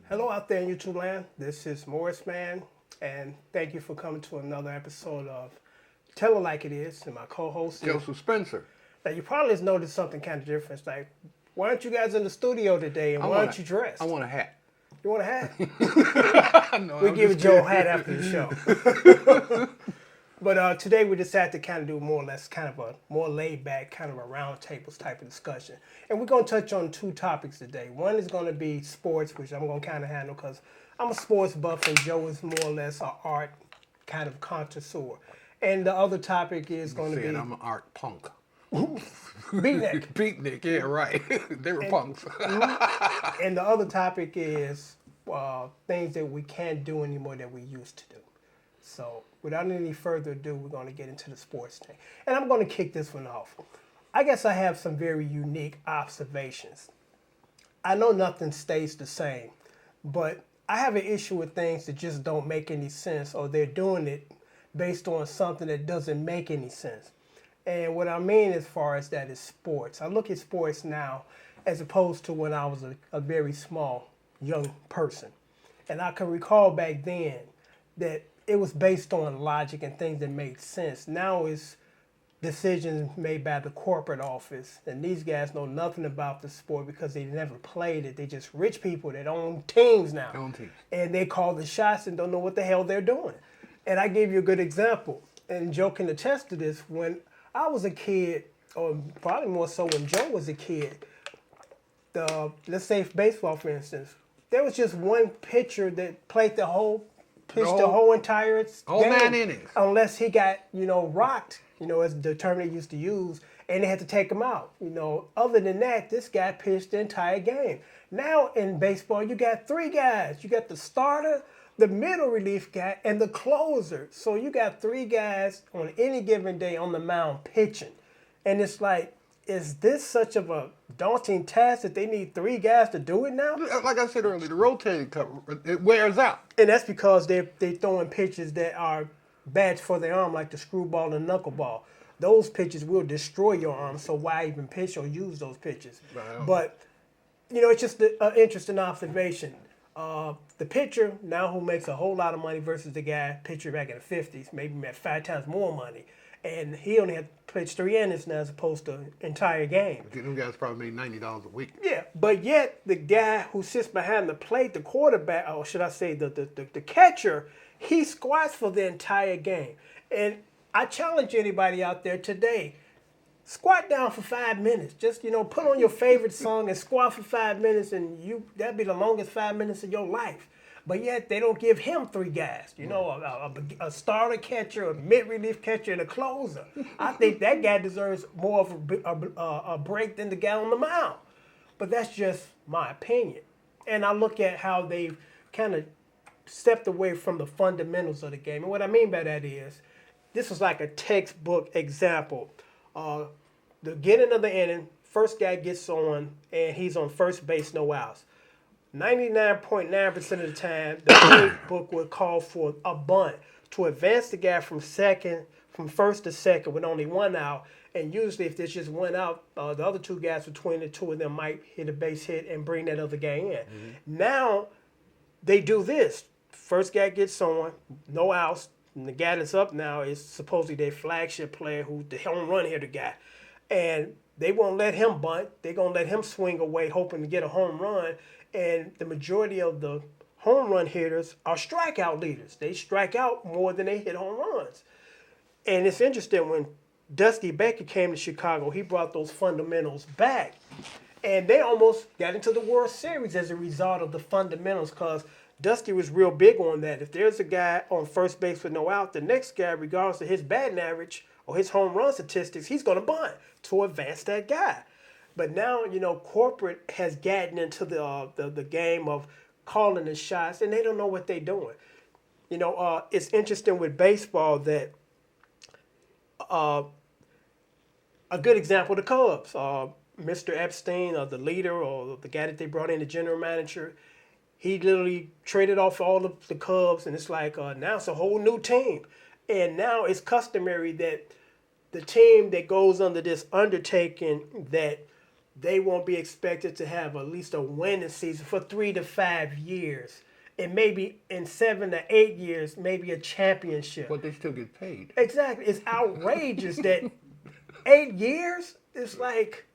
Hello out there in YouTube land. This is Morris Man, and thank you for coming to another episode of Tell It Like It Is, and my co-host Joseph Spencer. Now you probably just noticed something kind of different. It's like, why aren't you guys in the studio today, and why aren't you dressed? I want a hat. You want a hat? No, We'll give Joe a hat after the show. But today we decided to kind of do more or less kind of a more laid back, kind of a round tables type of discussion. And we're going to touch on two topics today. One is going to be sports, which I'm going to kind of handle because I'm a sports buff and Joe is more or less an art kind of connoisseur. And the other topic is going to be... I'm an art punk. Beatnik. Beatnik, yeah, right. They were punks. And the other topic is things that we can't do anymore that we used to do. So without any further ado, we're going to get into the sports thing. And I'm going to kick this one off. I guess I have some very unique observations. I know nothing stays the same, but I have an issue with things that just don't make any sense, or they're doing it based on something that doesn't make any sense. And what I mean as far as that is sports. I look at sports now as opposed to when I was a very small young person. And I can recall back then that it was based on logic and things that made sense. Now it's decisions made by the corporate office, and these guys know nothing about the sport because they never played it. They just rich people that own teams now. And they call the shots and don't know what the hell they're doing. And I gave you a good example, and Joe can attest to this. When I was a kid, or probably more so when Joe was a kid, let's say baseball, for instance, there was just one pitcher that played the whole entire game, 9 innings. Unless he got, rocked, as the term they used to use, and they had to take him out. Other than that, this guy pitched the entire game. Now in baseball, you got three guys. You got the starter, the middle relief guy, and the closer. So you got three guys on any given day on the mound pitching. And it's like, is this such of a daunting task that they need three guys to do it now? Like I said earlier, the rotating cup, it wears out. And that's because they're throwing pitches that are bad for the arm, like the screwball and knuckleball. Those pitches will destroy your arm, so why even pitch or use those pitches? Right. But, it's just an interesting observation. The pitcher, now who makes a whole lot of money versus the pitcher back in the 50s, maybe made 5 times more money. And he only had to pitch 3 innings now as opposed to an entire game. Them guys probably made $90 a week. Yeah, but yet the guy who sits behind the plate, the quarterback, or should I say the catcher, he squats for the entire game. And I challenge anybody out there today, squat down for 5 minutes. Just, put on your favorite song and squat for 5 minutes, and that'd be the longest 5 minutes of your life. But yet they don't give him three guys, a starter catcher, a mid-relief catcher, and a closer. I think that guy deserves more of a break than the guy on the mound. But that's just my opinion. And I look at how they've kind of stepped away from the fundamentals of the game. And what I mean by that is, this is like a textbook example. The beginning of the inning, first guy gets on, and he's on first base, no outs. 99.9% of the time, the playbook would call for a bunt to advance the guy from first to second with only 1 out. And usually if there's just 1 out, the other two guys between the two of them might hit a base hit and bring that other guy in. Mm-hmm. Now they do this. First guy gets on, no outs. And the guy that's up now is supposedly their flagship player who's the home run hitter guy. And they won't let him bunt. They're going to let him swing away hoping to get a home run. And the majority of the home run hitters are strikeout leaders. They strike out more than they hit home runs. And it's interesting, when Dusty Baker came to Chicago, he brought those fundamentals back. And they almost got into the World Series as a result of the fundamentals, because Dusty was real big on that. If there's a guy on first base with no out, the next guy, regardless of his batting average or his home run statistics, he's going to bunt to advance that guy. But now, corporate has gotten into the game of calling the shots, and they don't know what they're doing. It's interesting with baseball that a good example, the Cubs. Mr. Epstein, the leader or the guy that they brought in, the general manager, he literally traded off all of the Cubs, and it's like now it's a whole new team. And now it's customary that the team that goes under this undertaking that they won't be expected to have at least a winning season for 3 to 5 years. And maybe in 7 to 8 years, maybe a championship. But they still get paid. Exactly. It's outrageous that 8 years, it's like...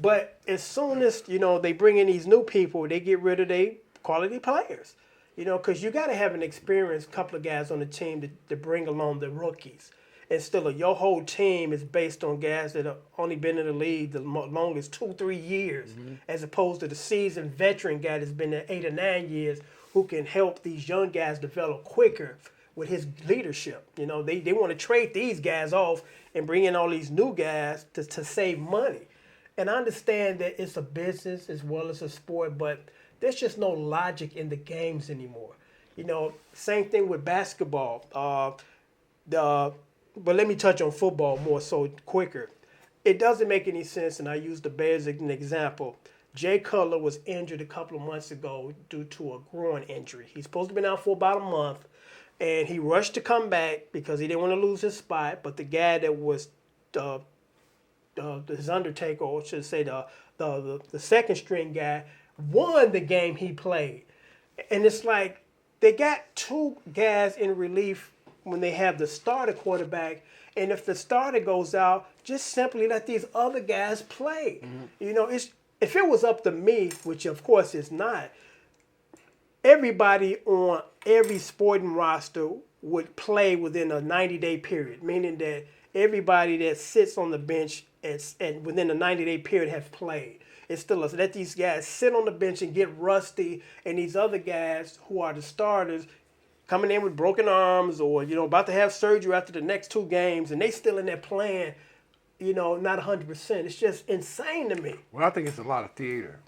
But as soon as, they bring in these new people, they get rid of their quality players. Because you got to have an experienced couple of guys on the team to bring along the rookies. And still, your whole team is based on guys that have only been in the league the longest 2-3 years, as opposed to the seasoned veteran guy that's been there 8 or 9 years who can help these young guys develop quicker with his leadership. They want to trade these guys off and bring in all these new guys to save money. And I understand that it's a business as well as a sport, but there's just no logic in the games anymore. Same thing with basketball. But let me touch on football more so quicker. It doesn't make any sense, and I use the Bears as an example. Jay Cutler was injured a couple of months ago due to a groin injury. He's supposed to be out for about a month, and he rushed to come back because he didn't want to lose his spot. But the guy that was his undertaker, or should say the second string guy, won the game he played. And it's like they got two guys in relief when they have the starter quarterback, and if the starter goes out, just simply let these other guys play. If it was up to me, which of course it's not, everybody on every sporting roster would play within a 90-day period, meaning that everybody that sits on the bench and within a 90-day period have played. It's still let these guys sit on the bench and get rusty, and these other guys who are the starters coming in with broken arms or, about to have surgery after the next 2 games, and they still in there playing, not 100%. It's just insane to me. Well, I think it's a lot of theater.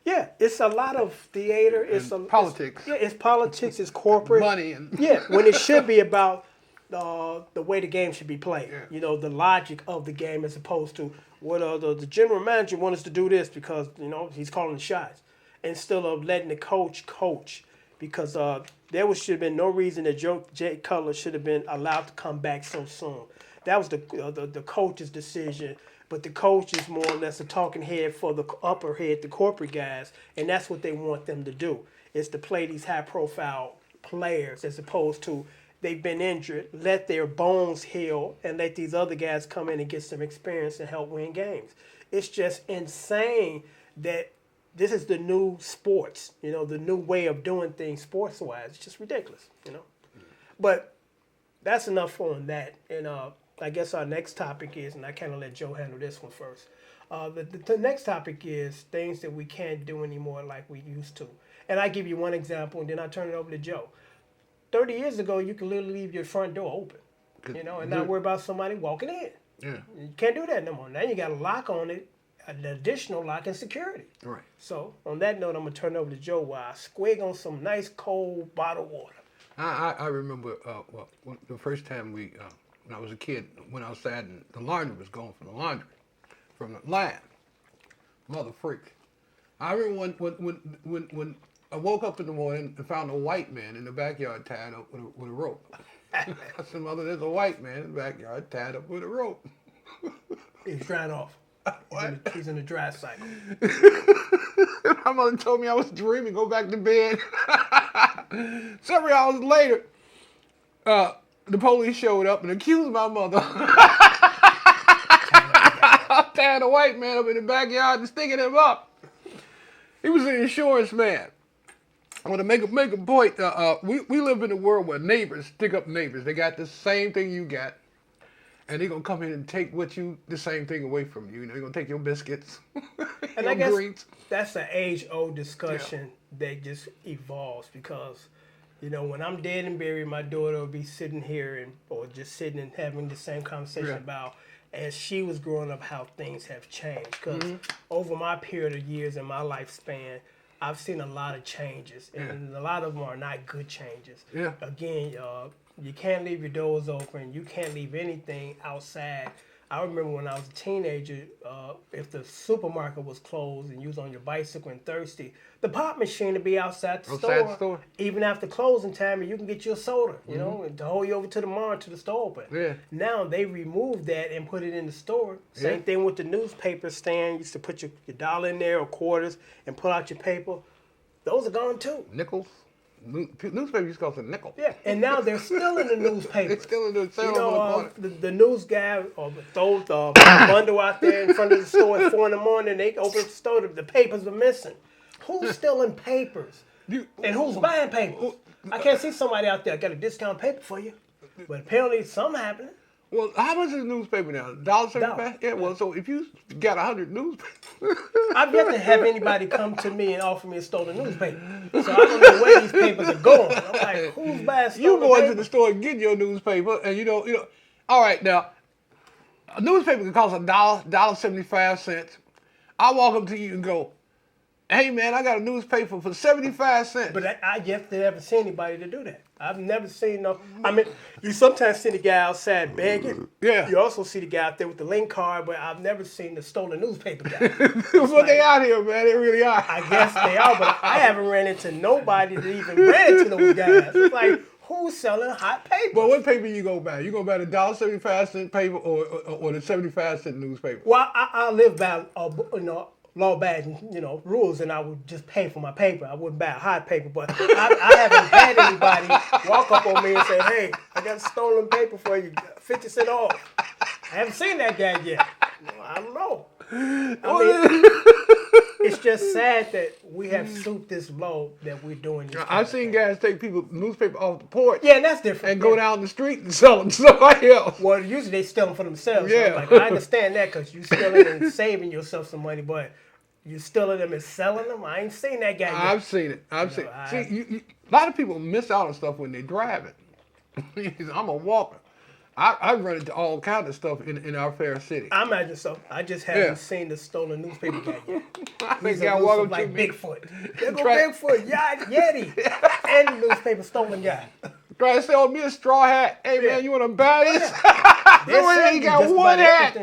Yeah, it's a lot of theater. It's politics. It's politics. It's corporate. Money. When it should be about the way the game should be played. Yeah. The logic of the game as opposed to what the general manager wants us to do this because, he's calling the shots. Instead of letting the coach. Because should have been no reason that Jay Cutler should have been allowed to come back so soon. That was the coach's decision. But the coach is more or less a talking head for the upper head, the corporate guys, and that's what they want them to do, is to play these high-profile players as opposed to they've been injured, let their bones heal, and let these other guys come in and get some experience and help win games. It's just insane that this is the new sports, the new way of doing things sports-wise. It's just ridiculous, But that's enough on that. And I guess our next topic is, and I kind of let Joe handle this one first. The next topic is things that we can't do anymore like we used to. And I give you one example, and then I turn it over to Joe. 30 years ago, you could literally leave your front door open, and not worry about somebody walking in. Yeah. You can't do that no more. Now you got a lock on it, an additional lock and security. Right. So on that note, I'm going to turn it over to Joe while I squig on some nice cold bottled water. I remember the first time when I was a kid, went outside and the laundry was going from the line. Mother freak. I remember when I woke up in the morning and found a white man in the backyard tied up with a rope. I said, Mother, there's a white man in the backyard tied up with a rope. He's drying off. What? He's in the dry cycle. My mother told me I was dreaming, go back to bed. Several hours later, the police showed up and accused my mother of tying a white man up in the backyard and sticking him up. He was an insurance man. I want to make a point. We live in a world where neighbors stick up neighbors. They got the same thing you got, and they're gonna come in and take the same thing away from you. They're gonna take your biscuits, and your I guess greens. That's an age-old discussion that just evolves because You know, when I'm dead and buried, my daughter will be sitting here or just sitting and having the same conversation about as she was growing up how things have changed. Because over my period of years in my lifespan, I've seen a lot of changes, and a lot of them are not good changes. Yeah. Again, you can't leave your doors open. You can't leave anything outside. I remember when I was a teenager, if the supermarket was closed and you was on your bicycle and thirsty, the pop machine would be outside the store, even after closing time, and you can get you a soda, you know, and to hold you over to the mall to the store open. Yeah. Now they removed that and put it in the store. Same thing with the newspaper stand. You used to put your dollar in there or quarters and pull out your paper. Those are gone too. Nickels. Newspaper used to cost a nickel. Yeah, and now they're still in the newspaper. It's still in the You know, the news guy throws the bundle out there in front of the store at 4 a.m. They open the store, the papers are missing. Who's stealing papers? And who's buying papers? I can't see somebody out there got a discount paper for you. But apparently something happening. Well, how much is a newspaper now? $1.75? Yeah, well, so if you got 100 newspapers. I've yet to have anybody come to me and offer me a stolen newspaper. So I don't know where these papers are going. I'm like, who's buying stolen You go paper? into the store and get your newspaper, and you know. All right, now, a newspaper can cost $1.75. I walk up to you and go, hey, man, I got a newspaper for 75 cents. But I yet to never see anybody to do that. I've never seen no. I mean, you sometimes see the guy outside begging. Yeah. You also see the guy out there with the link card, but I've never seen the stolen newspaper guy. But they out here, man. They really are. I guess they are, but I haven't ran into nobody that even ran into those guys. It's like, who's selling hot paper? But what paper you gonna buy? You gonna buy the $1.75 paper or the 75-cent newspaper? Well, I live by law-abiding, rules, and I would just pay for my paper. I wouldn't buy a hot paper, but I haven't had anybody walk up on me and say, "Hey, I got stolen paper for you, 50 cents off." I haven't seen that guy yet. I don't know. I mean, it's just sad that we have stooped this low that we're doing. I've seen guys take people's newspaper off the porch. Yeah, and that's different. And go down the street and sell them to somebody else. Well, usually they steal them for themselves. Yeah. So I understand that because you're stealing and saving yourself some money, but you stealing them and selling them? I ain't seen that guy yet. I've seen it. See, a lot of people miss out on stuff when they're driving. I'm a walker. I've run into all kinds of stuff in our fair city. I imagine so. I just haven't seen the stolen newspaper guy yet. I think He's elusive like Bigfoot. There go Bigfoot, Yeti, and the newspaper stolen guy. Try to sell me a straw hat. Hey man, you want to buy this? He got one hat.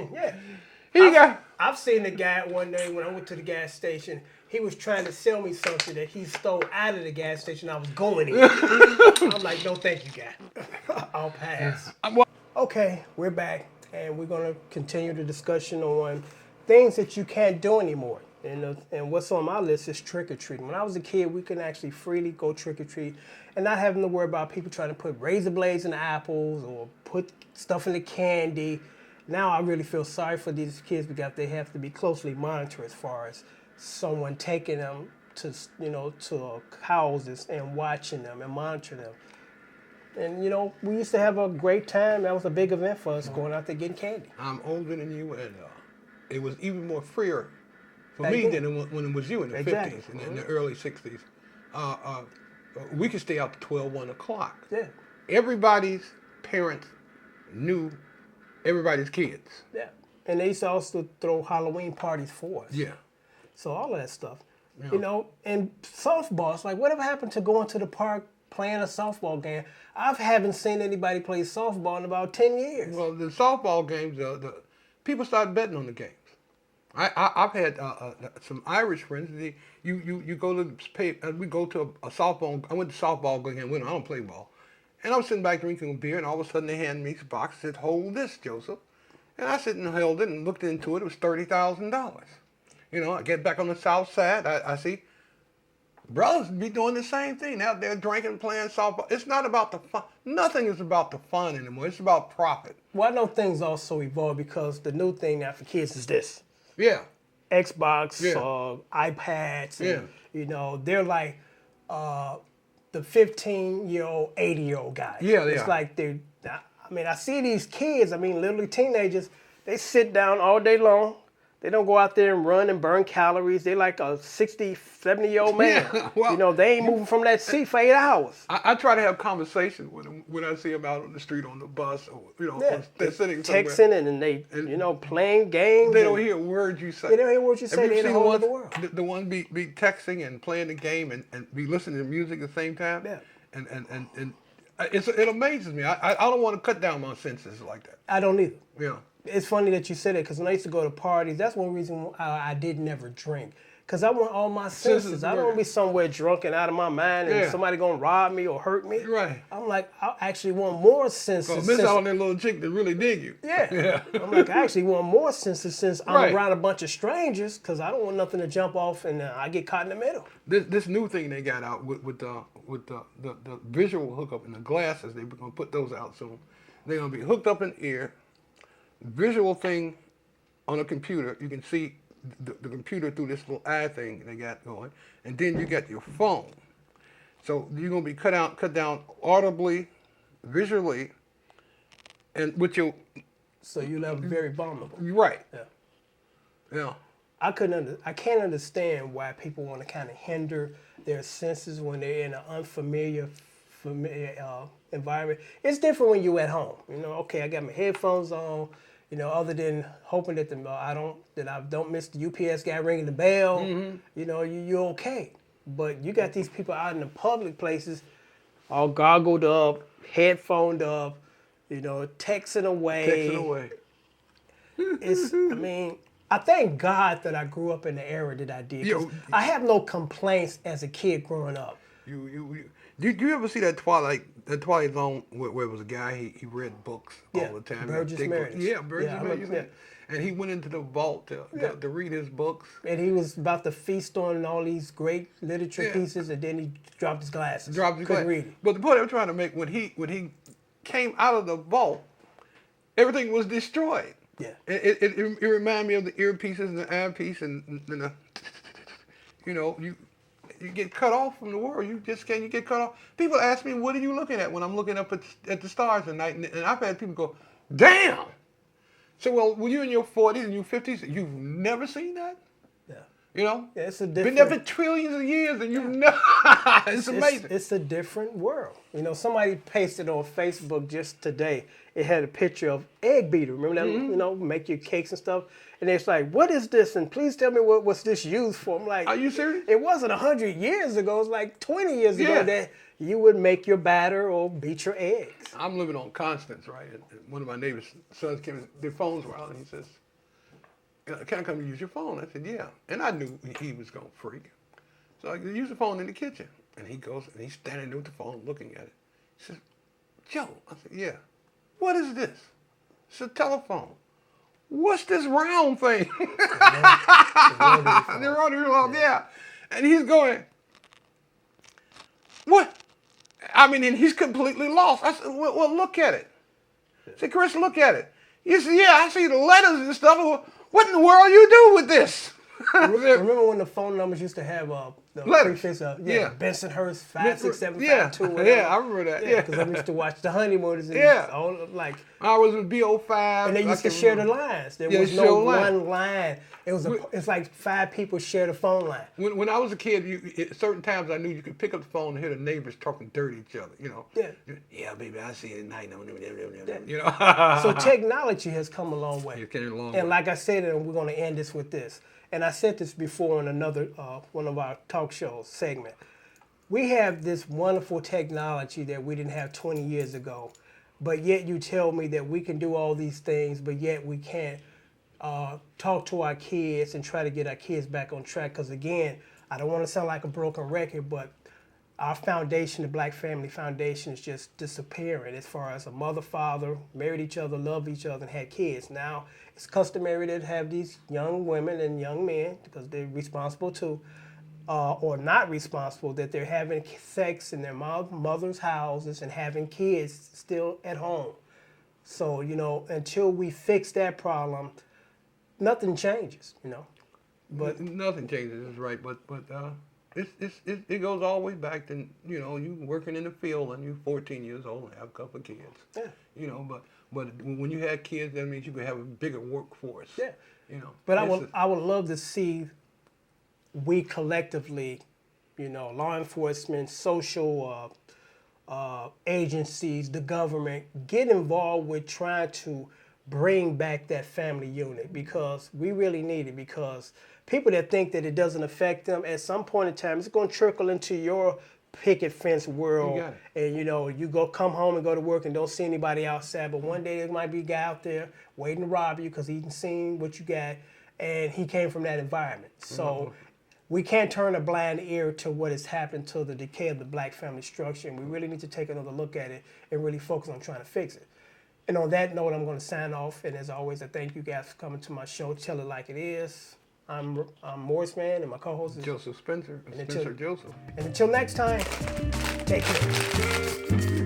Yeah. I've seen the guy one day when I went to the gas station. He was trying to sell me something that he stole out of the gas station I was going in. I'm like, no, thank you, guy. I'll pass. Okay, we're back, and we're going to continue the discussion on things that you can't do anymore. And what's on my list is trick-or-treating. When I was a kid, we could actually freely go trick-or-treat and not having to worry about people trying to put razor blades in the apples or put stuff in the candy. Now I really feel sorry for these kids because they have to be closely monitored as far as someone taking them to houses and watching them and monitoring them. And, we used to have a great time. That was a big event for us, going out there getting candy. I'm older than you, and it was even more freer for me than when it was you in the 50s and in the early 60s. We could stay out to 12, 1 o'clock. Yeah. Everybody's parents knew everybody's kids. Yeah. And they used to also throw Halloween parties for us. Yeah. So all of that stuff. Yeah. And softball, it's like, whatever happened to going to the park playing a softball game? I haven't seen anybody play softball in about 10 years. Well, the softball games, the people started betting on the games. I've had some Irish friends. You go to pay. We go to a softball. I went to softball game. I don't play ball. And I was sitting back drinking a beer, and all of a sudden they handed me a box and said, "Hold this, Joseph." And I sit and held it and looked into it. It was $30,000. I get back on the south side. I see brothers be doing the same thing out there, drinking, playing softball. It's not about the fun. Nothing is about the fun anymore. It's about profit. Well, I know things also evolve because the new thing now for kids is this. Yeah. Xbox, iPads. And, they're like the 15-year-old, 80-year-old guys. Yeah, It's like I see these kids, literally teenagers, they sit down all day long. They don't go out there and run and burn calories. They like a 60, 70-year-old man. Yeah, well, you know, they ain't moving from that seat for 8 hours. I try to have conversations with them when I see them out on the street on the bus, or or they're sitting somewhere. Texting and they, playing games. They don't hear words you say. They don't hear what you say. They're in a whole other world. The ones be texting and playing the game and be listening to music at the same time. Yeah. And it amazes me. I don't want to cut down my senses like that. I don't either. Yeah. It's funny that you said it because when I used to go to parties, that's one reason I did never drink. Because I want all my senses. I don't want to be somewhere drunk and out of my mind and somebody going to rob me or hurt me. Right. I'm like, I actually want more senses. Miss out on that little chick that really dig you. Yeah. I'm like, I actually want more senses since I'm around a bunch of strangers because I don't want nothing to jump off and I get caught in the middle. This new thing they got out with the visual hookup and the glasses, they're going to put those out soon. They're going to be hooked up in ear. Visual thing on a computer, you can see the computer through this little eye thing they got going, and then you got your phone. So you're gonna be cut down audibly, visually, and with your. So you're not very vulnerable. Right. Yeah. Yeah. I can't understand why people want to kind of hinder their senses when they're in an unfamiliar environment. It's different when you're at home. Okay, I got my headphones on. Other than hoping that I don't miss the UPS guy ringing the bell. Mm-hmm. You're okay. But you got these people out in the public places, all goggled up, headphoned up, texting away. I thank God that I grew up in the era that I did. 'Cause I have no complaints as a kid growing up. Did you ever see that Twilight Zone where it was a guy, he read books all the time? Burgess Meredith. Yeah, Burgess Meredith. Yeah. And he went into the vault to read his books. And he was about to feast on all these great literature pieces, and then he dropped his glasses. Couldn't read it. But the point I'm trying to make, when he came out of the vault, everything was destroyed. Yeah. It reminded me of the earpieces and the eyepiece and the, you get cut off from the world. You get cut off. People ask me, what are you looking at when I'm looking up at the stars at night? And I've had people go, damn. So, well, when you're in your 40s and your 50s, you've never seen that? Yeah. Yeah, it's been there for trillions of years and you've never, it's amazing. It's a different world. Somebody pasted on Facebook just today. It had a picture of egg beater. Remember that? Mm-hmm. Make your cakes and stuff. And it's like, what is this? And please tell me what's this used for? I'm like, are you serious? It wasn't 100 years ago. It was like 20 years ago that you would make your batter or beat your eggs. I'm living on Constance, right? And one of my neighbor's sons came, their phones were out, and he says, can I come use your phone? I said, yeah. And I knew he was going to freak. So I said, use the phone in the kitchen. And he goes, and he's standing there with the phone looking at it. He says, Joe. I said, yeah. What is this? It's a telephone. What's this round thing? The rotary phone, yeah. And he's going, what? And he's completely lost. I said, well, look at it. I said, Chris, look at it. He said, yeah, I see the letters and stuff. What in the world you do with this? Remember when the phone numbers used to have the letters? Preface, Yeah. Bensonhurst 56752. Yeah, I remember that. Yeah, because I used to watch the Honeymooners. And I was with BO5. And they used to share the lines. There was no one line. It's like 5 people share the phone line. When I was a kid, at certain times I knew you could pick up the phone and hear the neighbors talking dirty to each other. Yeah. Yeah, baby, I see it at night. So technology has come a long way. It's came a long and way. like I said, and we're going to end this with this. And I said this before in another one of our talk shows segment. We have this wonderful technology that we didn't have 20 years ago, but yet you tell me that we can do all these things, but yet we can't talk to our kids and try to get our kids back on track. Because again, I don't want to sound like a broken record, but our foundation, the Black Family Foundation, is just disappearing as far as a mother, father, married each other, loved each other, and had kids. Now, it's customary to have these young women and young men, because they're responsible too, or not responsible, that they're having sex in their mother's houses and having kids still at home. So, until we fix that problem, nothing changes, But nothing changes, is right. But it goes all the way back to you working in the field and you're 14 years old and have a couple of kids. Yeah. But when you have kids, that means you can have a bigger workforce. Yeah. You know. But It's I would love to see we collectively, law enforcement, social agencies, the government, get involved with trying to bring back that family unit, because we really need it. Because people that think that it doesn't affect them, at some point in time, it's going to trickle into your picket fence world. You got And you go come home and go to work and don't see anybody outside, but one day there might be a guy out there waiting to rob you because he's seen what you got, and he came from that environment. So we can't turn a blind ear to what has happened to the decay of the black family structure, and we really need to take another look at it and really focus on trying to fix it. And on that note, I'm going to sign off, and as always, I thank you guys for coming to my show, Tell It Like It Is. I'm Morris Man, and my co-host is Joseph Spencer, And Spencer Joseph. And until next time, take care.